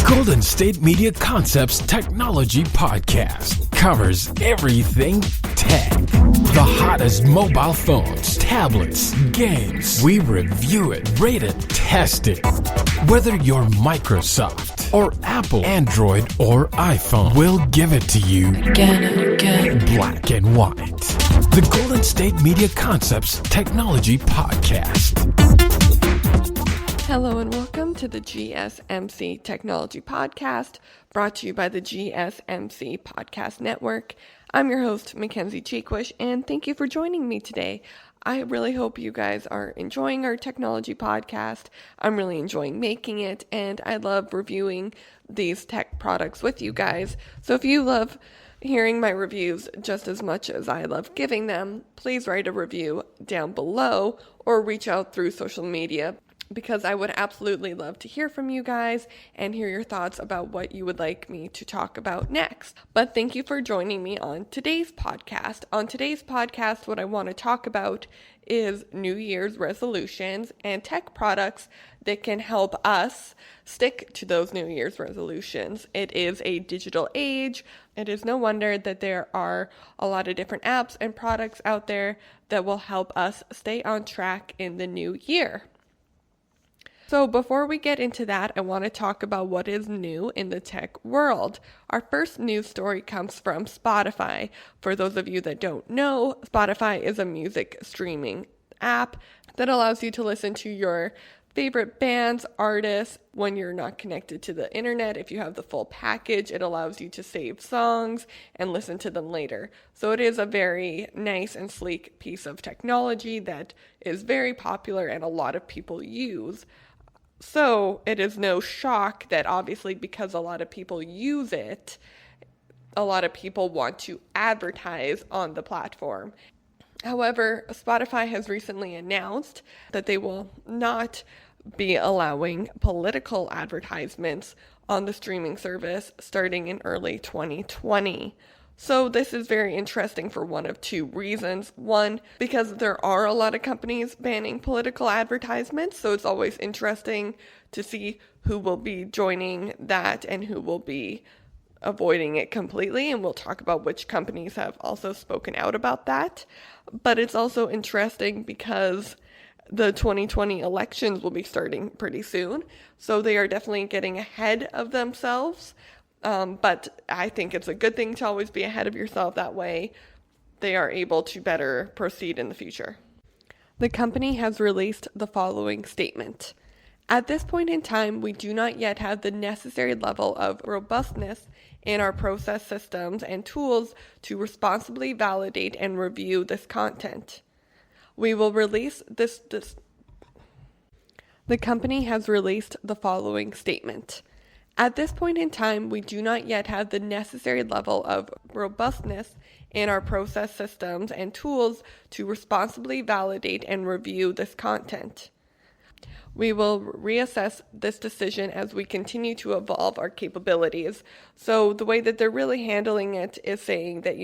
Golden State Media Concepts Technology Podcast covers everything tech. The hottest mobile phones, tablets, games. We review it, rate it, test it. Whether you're Microsoft or Apple, Android or iPhone, we'll give it to you again. Black and white. The Golden State Media Concepts Technology Podcast. Hello and welcome to the GSMC Technology Podcast, brought to you by the GSMC Podcast Network. I'm your host, Mackenzie, and thank you for joining me today. I really hope you guys are enjoying our technology podcast. I'm really enjoying making it, and I love reviewing these tech products with you guys. So if you love hearing my reviews just as much as I love giving them, please write a review down below or reach out through social media, because I would absolutely love to hear from you guys and hear your thoughts about what you would like me to talk about next. But thank you for joining me on today's podcast. On today's podcast, what I want to talk about is New Year's resolutions and tech products that can help us stick to those New Year's resolutions. It is a digital age. It is no wonder that there are a lot of different apps and products out there that will help us stay on track in the new year. So before we get into that, I want to talk about what is new in the tech world. Our first news story comes from Spotify. For those of you that don't know, Spotify is a music streaming app that allows you to listen to your favorite bands, artists, when you're not connected to the internet. If you have the full package, it allows you to save songs and listen to them later. So it is a very nice and sleek piece of technology that is very popular and a lot of people use. So it is no shock that obviously because a lot of people use it, a lot of people want to advertise on the platform. However, Spotify has recently announced that they will not be allowing political advertisements on the streaming service starting in early 2020. So this is very interesting for one of two reasons. One, because there are a lot of companies banning political advertisements, so it's always interesting to see who will be joining that and who will be avoiding it completely, and we'll talk about which companies have also spoken out about that. But it's also interesting because the 2020 elections will be starting pretty soon, so they are definitely getting ahead of themselves. But I think it's a good thing to always be ahead of yourself. That way they are able to better proceed in the future. The company has released the following statement. At this point in time, we do not yet have the necessary level of robustness in our process systems and tools to responsibly validate and review this content. We will release this. The company has released the following statement. At this point in time, we do not yet have the necessary level of robustness in our process systems and tools to responsibly validate and review this content. We will reassess this decision as we continue to evolve our capabilities. So the way that they're really handling it is saying that,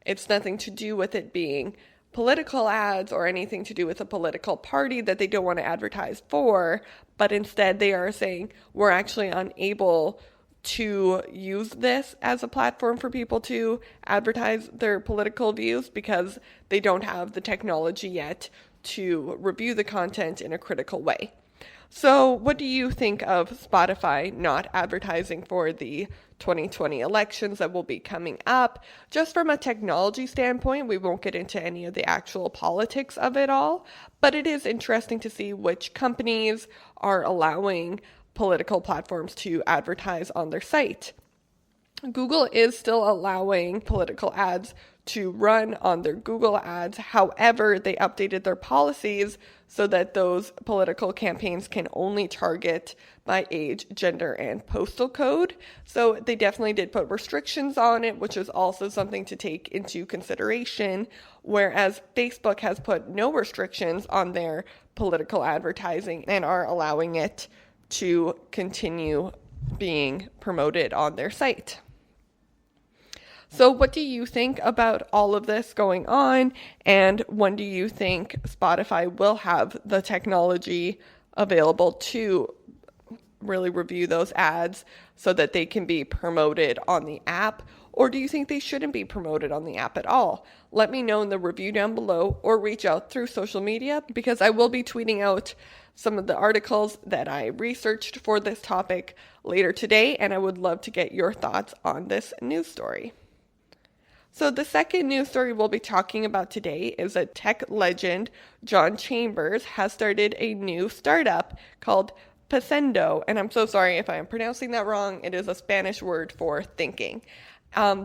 it's nothing to do with it being political ads or anything to do with a political party that they don't want to advertise for, but instead they are saying we're actually unable to use this as a platform for people to advertise their political views because they don't have the technology yet to review the content in a critical way. So what do you think of Spotify not advertising for the 2020 elections that will be coming up? Just from a technology standpoint, we won't get into any of the actual politics of it all, but it is interesting to see which companies are allowing political platforms to advertise on their site. Google is still allowing political ads to run on their Google ads. However, they updated their policies so that those political campaigns can only target by age, gender, and postal code. So they definitely did put restrictions on it, which is also something to take into consideration, whereas Facebook has put no restrictions on their political advertising and are allowing it to continue being promoted on their site. So what do you think about all of this going on, and when do you think Spotify will have the technology available to really review those ads so that they can be promoted on the app? Or do you think they shouldn't be promoted on the app at all? Let me know in the review down below or reach out through social media, because I will be tweeting out some of the articles that I researched for this topic later today, and I would love to get your thoughts on this news story. So the second news story we'll be talking about today is that tech legend John Chambers has started a new startup called Pasendo, and I'm so sorry if I am pronouncing that wrong. It is a Spanish word for thinking.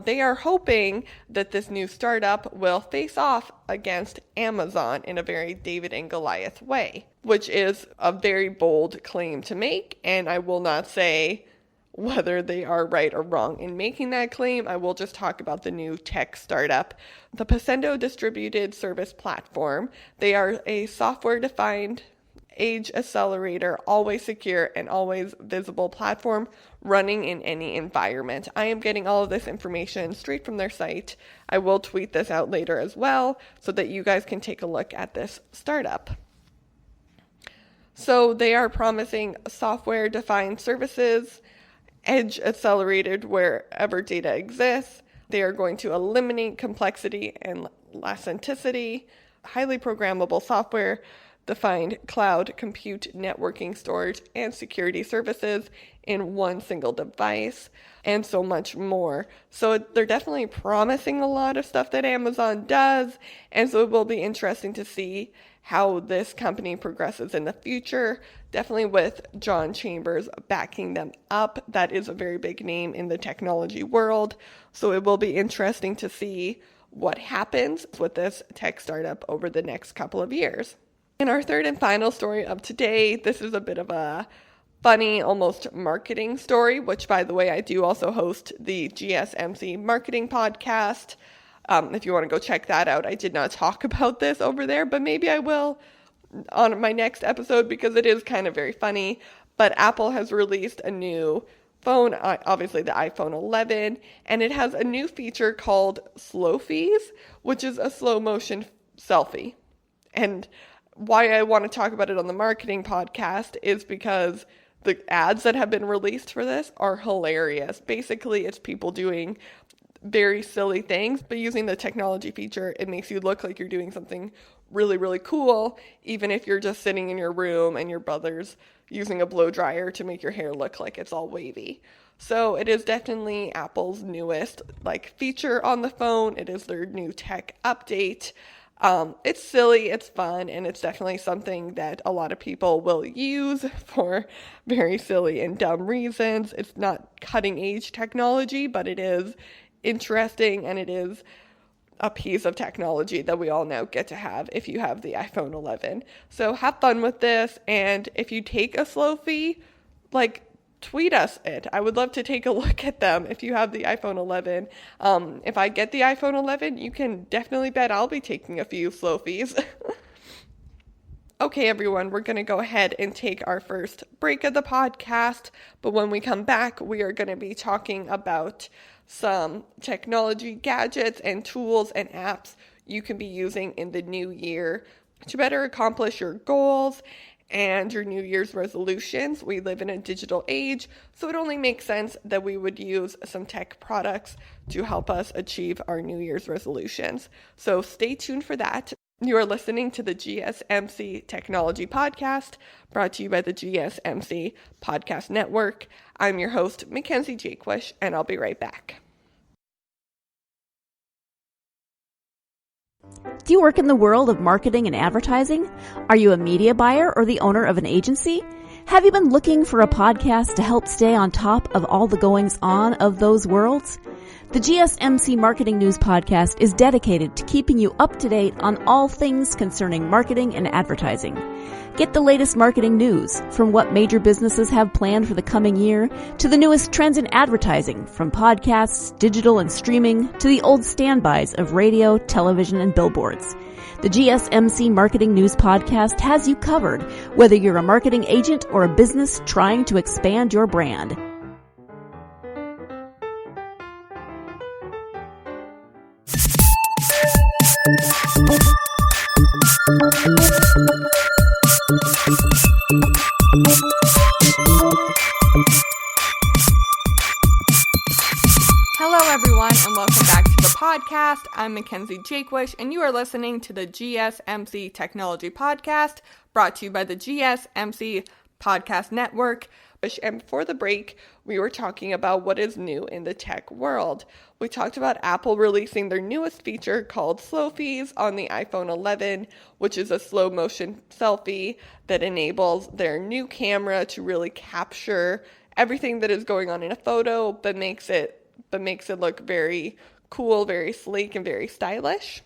They are hoping that this new startup will face off against Amazon in a very David and Goliath way, which is a very bold claim to make, and I will not say whether they are right or wrong in making that claim. I will just talk about the new tech startup. The Pasendo distributed service platform. They are a software-defined age accelerator, always secure and always visible platform running in any environment. I am getting all of this information straight from their site. I will tweet this out later as well so that you guys can take a look at this startup. So they are promising software-defined services, edge accelerated wherever data exists. They are going to eliminate complexity and elasticity, highly programmable software, defined cloud, compute, networking, storage, and security services in one single device, and so much more. So they're definitely promising a lot of stuff that Amazon does, and so it will be interesting to see how this company progresses in the future. Definitely with John Chambers backing them up. That is a very big name in the technology world, so it will be interesting to see what happens with this tech startup over the next couple of years. In our third and final story of today, this is a bit of a funny, almost marketing story, which, by the way, I do also host the GSMC marketing podcast. If you want to go check that out, I did not talk about this over there, but maybe I will on my next episode because it is kind of very funny. But Apple has released a new phone, obviously the iPhone 11, and it has a new feature called Slofies, which is a slow motion selfie. And why I want to talk about it on the marketing podcast is because the ads that have been released for this are hilarious. Basically, it's people doing very silly things, but using the technology feature, it makes you look like you're doing something really, really cool, even if you're just sitting in your room and your brother's using a blow dryer to make your hair look like it's all wavy. So it is definitely Apple's newest feature on the phone. It is their new tech update. It's silly, it's fun, and it's definitely something that a lot of people will use for very silly and dumb reasons. It's not cutting edge technology, but it is interesting, and it is a piece of technology that we all now get to have if you have the iPhone 11. So have fun with this, and if you take a Slofi, tweet us it. I would love to take a look at them if you have the iPhone 11. If I get the iPhone 11, you can definitely bet I'll be taking a few Slofies. Okay, everyone, we're going to go ahead and take our first break of the podcast. But when we come back, we are going to be talking about some technology gadgets and tools and apps you can be using in the new year to better accomplish your goals and your New Year's resolutions. We live in a digital age, so it only makes sense that we would use some tech products to help us achieve our New Year's resolutions. So stay tuned for that. You are listening to the GSMC Technology Podcast, brought to you by the GSMC Podcast Network. I'm your host, Mackenzie Jaquish, and I'll be right back. Do you work in the world of marketing and advertising? Are you a media buyer or the owner of an agency? Have you been looking for a podcast to help stay on top of all the goings-on of those worlds? The GSMC Marketing News Podcast is dedicated to keeping you up to date on all things concerning marketing and advertising. Get the latest marketing news, from what major businesses have planned for the coming year, to the newest trends in advertising, from podcasts, digital and streaming, to the old standbys of radio, television, and billboards. The GSMC Marketing News Podcast has you covered, whether you're a marketing agent or a business trying to expand your brand. Hello, everyone, and welcome back to the podcast. I'm Mackenzie Jakewish, and you are listening to the GSMC Technology Podcast, brought to you by the GSMC Podcast Network. And before the break, we were talking about what is new in the tech world. We talked about Apple releasing their newest feature called Selfies on the iPhone 11, which is a slow motion selfie that enables their new camera to really capture everything that is going on in a photo, but makes it look very cool, very sleek, and very stylish.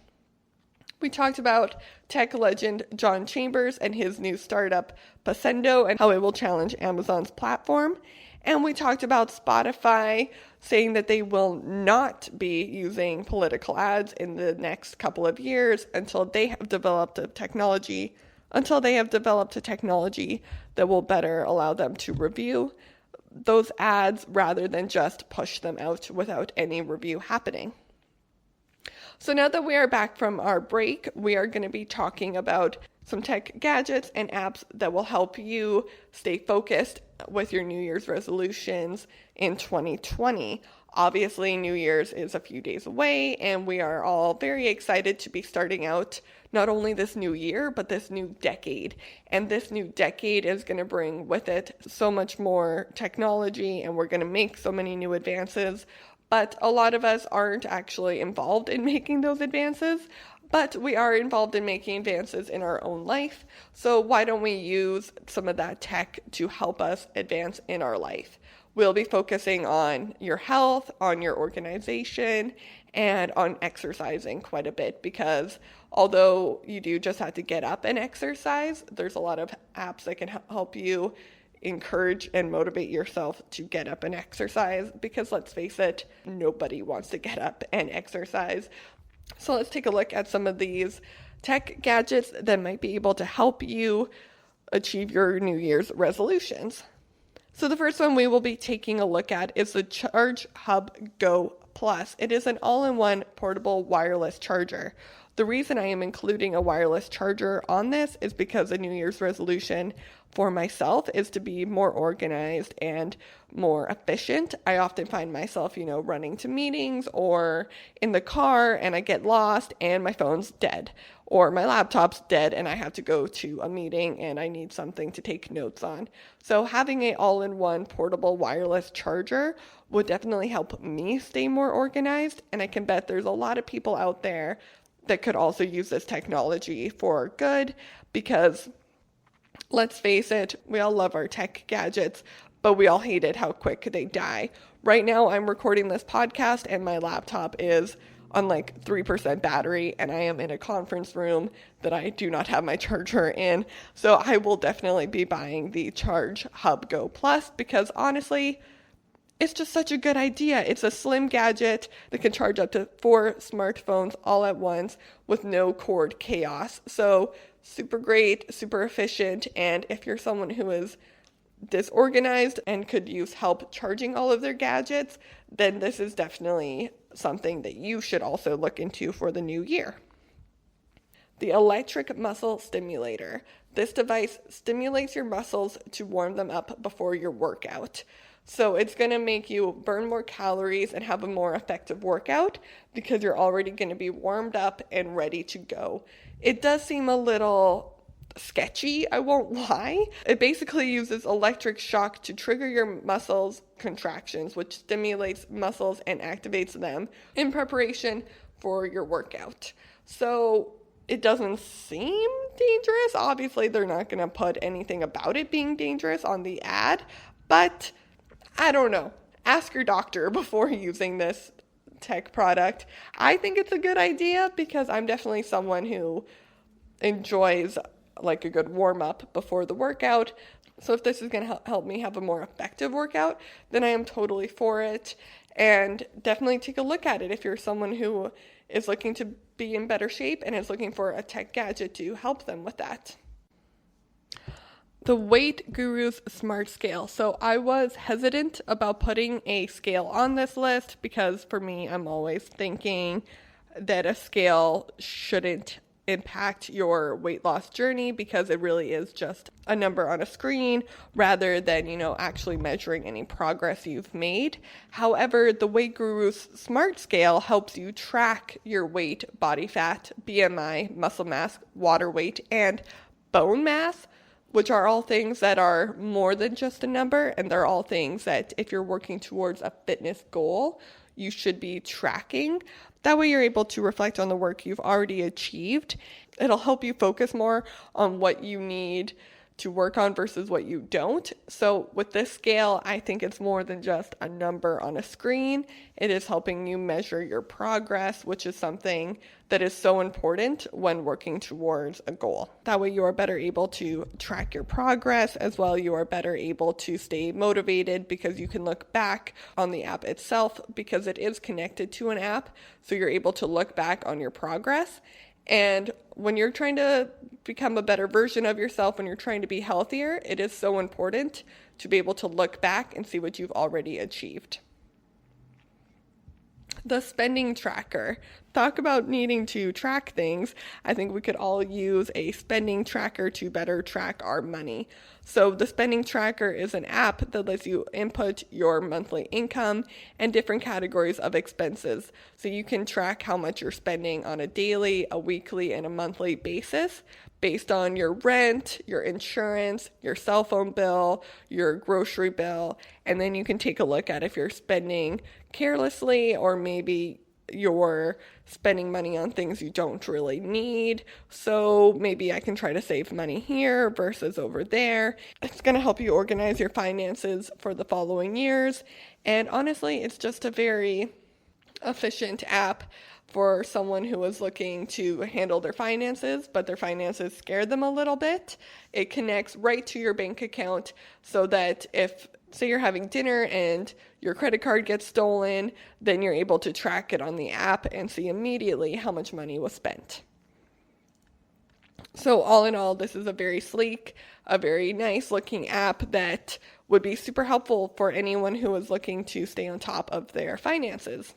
We talked about tech legend John Chambers and his new startup, Pasendo, and how it will challenge Amazon's platform. And we talked about Spotify saying that they will not be using political ads in the next couple of years until they have developed a technology that will better allow them to review those ads rather than just push them out without any review happening. So now that we are back from our break, we are going to be talking about some tech gadgets and apps that will help you stay focused with your New Year's resolutions in 2020. Obviously, New Year's is a few days away, and we are all very excited to be starting out not only this new year, but this new decade. And this new decade is going to bring with it so much more technology, and we're going to make so many new advances. But a lot of us aren't actually involved in making those advances, but we are involved in making advances in our own life. So why don't we use some of that tech to help us advance in our life? We'll be focusing on your health, on your organization, and on exercising quite a bit, because although you do just have to get up and exercise, there's a lot of apps that can help you encourage and motivate yourself to get up and exercise, because let's face it, nobody wants to get up and exercise. So let's take a look at some of these tech gadgets that might be able to help you achieve your New Year's resolutions. So the first one we will be taking a look at is the Charge Hub Go Plus. It is an all-in-one portable wireless charger. The reason I am including a wireless charger on this is because a New Year's resolution for myself is to be more organized and more efficient. I often find myself, running to meetings or in the car, and I get lost and my phone's dead or my laptop's dead and I have to go to a meeting and I need something to take notes on. So having an all-in-one portable wireless charger would definitely help me stay more organized, and I can bet there's a lot of people out there that could also use this technology for good, because let's face it, we all love our tech gadgets, but we all hated how quick they die. Right now, I'm recording this podcast and my laptop is on 3% battery, and I am in a conference room that I do not have my charger in. So I will definitely be buying the Charge Hub Go Plus, because honestly, it's just such a good idea. It's a slim gadget that can charge up to 4 smartphones all at once with no cord chaos. So super great, super efficient. And if you're someone who is disorganized and could use help charging all of their gadgets, then this is definitely something that you should also look into for the new year. The electric muscle stimulator. This device stimulates your muscles to warm them up before your workout. So it's going to make you burn more calories and have a more effective workout, because you're already going to be warmed up and ready to go. It does seem a little sketchy, I won't lie. It basically uses electric shock to trigger your muscles' contractions, which stimulates muscles and activates them in preparation for your workout. So it doesn't seem dangerous. Obviously, they're not going to put anything about it being dangerous on the ad, but I don't know. Ask your doctor before using this tech product. I think it's a good idea, because I'm definitely someone who enjoys a good warm up before the workout. So if this is going to help me have a more effective workout, then I am totally for it. And definitely take a look at it if you're someone who is looking to be in better shape and is looking for a tech gadget to help them with that. The Weight Guru's Smart Scale. So I was hesitant about putting a scale on this list, because for me, I'm always thinking that a scale shouldn't impact your weight loss journey because it really is just a number on a screen rather than, actually measuring any progress you've made. However, the Weight Guru's Smart Scale helps you track your weight, body fat, BMI, muscle mass, water weight, and bone mass, which are all things that are more than just a number, and they're all things that if you're working towards a fitness goal, you should be tracking. That way you're able to reflect on the work you've already achieved. It'll help you focus more on what you need to work on versus what you don't. So with this scale, I think it's more than just a number on a screen. It is helping you measure your progress, which is something that is so important when working towards a goal. That way you are better able to track your progress as well. You are better able to stay motivated because you can look back on the app itself because it is connected to an app. So you're able to look back on your progress. And when you're trying to become a better version of yourself, when you're trying to be healthier, it is so important to be able to look back and see what you've already achieved. The spending tracker. Talk about needing to track things. I think we could all use a spending tracker to better track our money. So the spending tracker is an app that lets you input your monthly income and different categories of expenses. So you can track how much you're spending on a daily, a weekly, and a monthly basis based on your rent, your insurance, your cell phone bill, your grocery bill, and then you can take a look at if you're spending carelessly or maybe you're spending money on things you don't really need. So maybe I can try to save money here versus over there. It's going to help you organize your finances for the following years. And honestly, it's just a very efficient app for someone who is looking to handle their finances, but their finances scare them a little bit. It connects right to your bank account so that if, say you're having dinner and your credit card gets stolen, then you're able to track it on the app and see immediately how much money was spent. So all in all, this is a very sleek, a very nice looking app that would be super helpful for anyone who is looking to stay on top of their finances.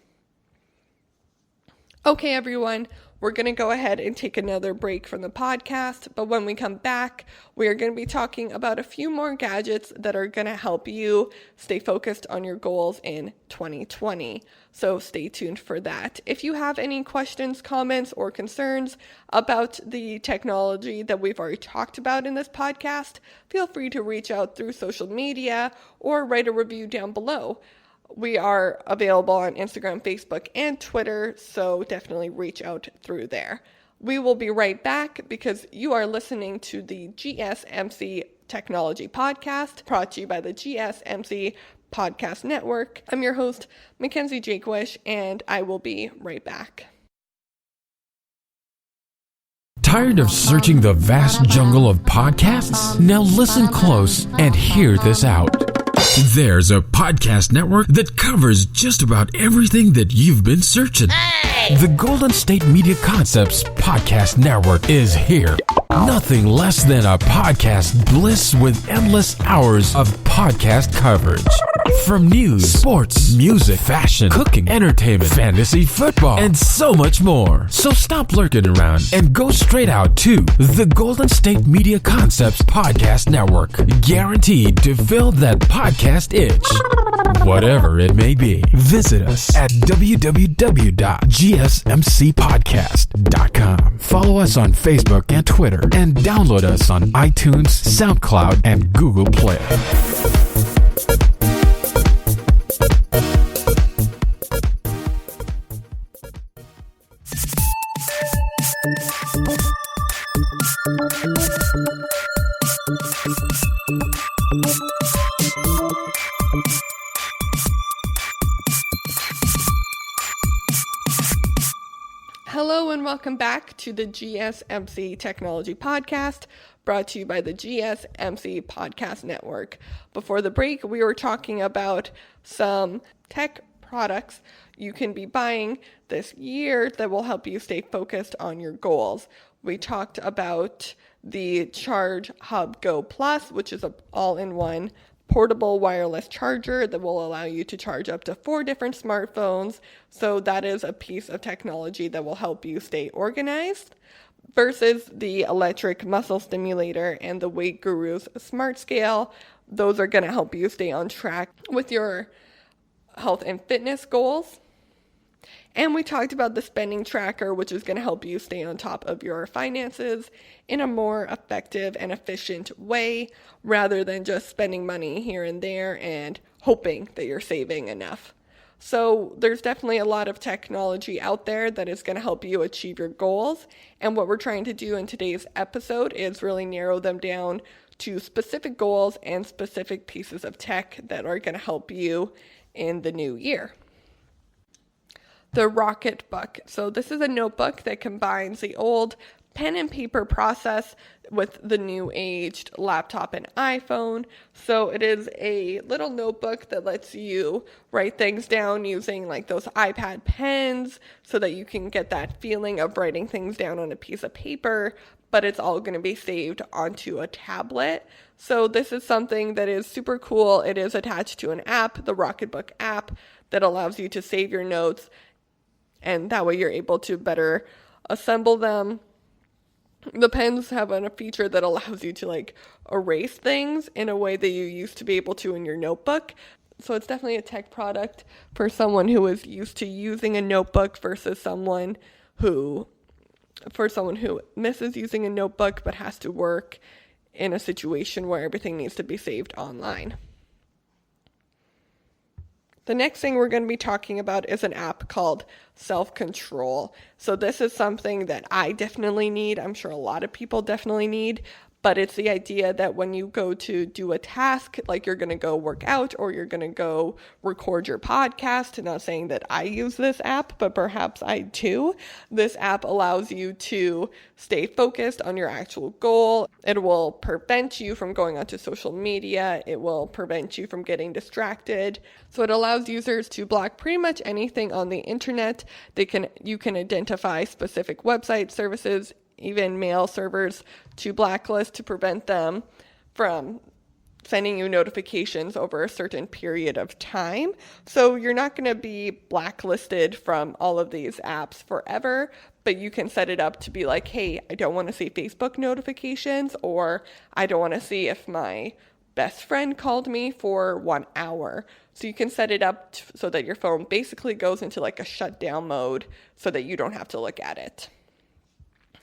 Okay, everyone, we're going to go ahead and take another break from the podcast, but when we come back, we are going to be talking about a few more gadgets that are going to help you stay focused on your goals in 2020. So stay tuned for that. If you have any questions, comments, or concerns about the technology that we've already talked about in this podcast, feel free to reach out through social media or write a review down below. We are available on Instagram, Facebook, and Twitter, so definitely reach out through there. We will be right back because you are listening to the GSMC Technology Podcast, brought to you by the GSMC Podcast Network. I'm your host, Mackenzie Jakewish, and I will be right back. Tired of searching the vast jungle of podcasts? Now listen close and hear this out. There's a podcast network that covers just about everything that you've been searching. Hey! The Golden State Media Concepts Podcast Network is here. Nothing less than a podcast bliss with endless hours of podcast coverage. From news, sports, music, fashion, cooking, entertainment, fantasy, football, and so much more. So stop lurking around and go straight out to the Golden State Media Concepts Podcast Network. Guaranteed to fill that podcast itch. Whatever it may be. Visit us at www.gsmcpodcast.com. Follow us on Facebook and Twitter, and download us on iTunes, SoundCloud, and Google Play. Hello and welcome back to the GSMC Technology Podcast, brought to you by the GSMC Podcast Network. Before the break, we were talking about some tech products you can be buying this year that will help you stay focused on your goals. We talked about the Charge Hub Go Plus, which is an all-in-one portable wireless charger that will allow you to charge up to 4 different smartphones. So that is a piece of technology that will help you stay organized. versus the electric muscle stimulator and the Weight Guru's Smart Scale. Those are going to help you stay on track with your health and fitness goals. And we talked about the spending tracker, which is going to help you stay on top of your finances in a more effective and efficient way, rather than just spending money here and there and hoping that you're saving enough. So there's definitely a lot of technology out there that is going to help you achieve your goals. And what we're trying to do in today's episode is really narrow them down to specific goals and specific pieces of tech that are going to help you in the new year. The Rocketbook. So this is a notebook that combines the old pen and paper process with the new aged laptop and iPhone. So it is a little notebook that lets you write things down using like those iPad pens so that you can get that feeling of writing things down on a piece of paper, but it's all going to be saved onto a tablet. So this is something that is super cool. It is attached to an app, the Rocketbook app, that allows you to save your notes, and that way you're able to better assemble them. The pens have a feature that allows you to like erase things in a way that you used to be able to in your notebook. So it's definitely a tech product for someone who is used to using a notebook versus someone who misses using a notebook but has to work in a situation where everything needs to be saved online. The next thing we're going to be talking about is an app called Self-Control. So this is something that I definitely need. I'm sure a lot of people definitely need. But it's the idea that when you go to do a task, like you're going to go work out or you're going to go record your podcast, not saying that I use this app, but perhaps I do. This app allows you to stay focused on your actual goal. It will prevent you from going onto social media. It will prevent you from getting distracted. So it allows users to block pretty much anything on the internet. You can identify specific website services, even mail servers, to blacklist to prevent them from sending you notifications over a certain period of time. So you're not going to be blacklisted from all of these apps forever, but you can set it up to be like, hey, I don't want to see Facebook notifications, or I don't want to see if my best friend called me for 1 hour. So you can set it up so that your phone basically goes into like a shutdown mode so that you don't have to look at it.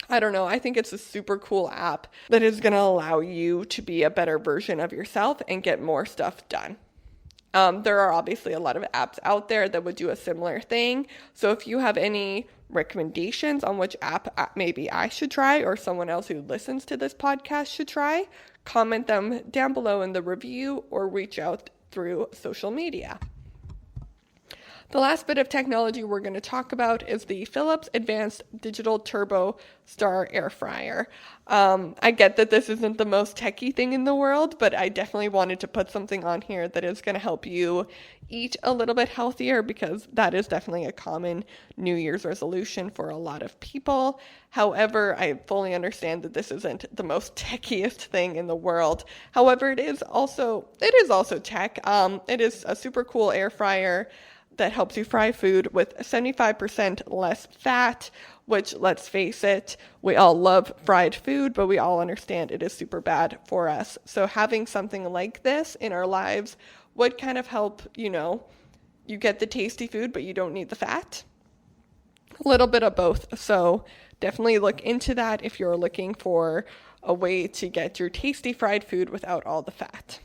I don't know. I think it's a super cool app that is going to allow you to be a better version of yourself and get more stuff done. There are obviously a lot of apps out there that would do a similar thing. So if you have any recommendations on which app maybe I should try or someone else who listens to this podcast should try, comment them down below in the review or reach out through social media. The last bit of technology we're going to talk about is the Philips Advanced Digital Turbo Star Air Fryer. I get that this isn't the most techie thing in the world, but I definitely wanted to put something on here that is going to help you eat a little bit healthier, because that is definitely a common New Year's resolution for a lot of people. However, I fully understand that this isn't the most techiest thing in the world. However, it is also tech. It is a super cool air fryer that helps you fry food with 75% less fat, which, let's face it, we all love fried food, but we all understand it is super bad for us. So having something like this in our lives would kind of help, you get the tasty food, but you don't need the fat. A little bit of both. So definitely look into that if you're looking for a way to get your tasty fried food without all the fat.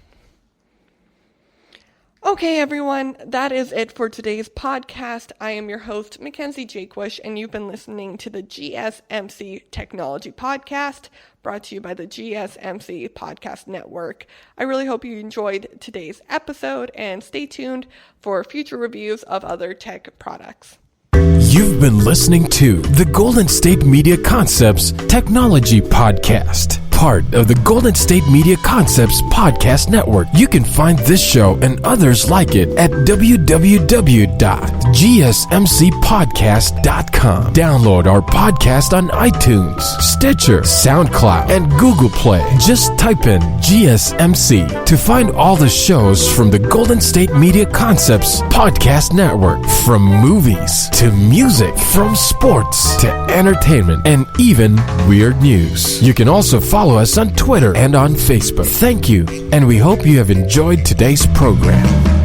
Okay, everyone, that is it for today's podcast. I am your host, Mackenzie Jakewish, and you've been listening to the GSMC Technology Podcast, brought to you by the GSMC Podcast Network. I really hope you enjoyed today's episode, and stay tuned for future reviews of other tech products. You've been listening to the Golden State Media Concepts Technology Podcast. part of the Golden State Media Concepts Podcast Network. You can find this show and others like it at www.gsmcpodcast.com. Download our podcast on iTunes, Stitcher, SoundCloud, and Google Play. Just type in GSMC to find all the shows from the Golden State Media Concepts Podcast Network. From movies to music, from sports to entertainment, and even weird news. You can also follow us on Twitter and on Facebook. Thank you, and we hope you have enjoyed today's program.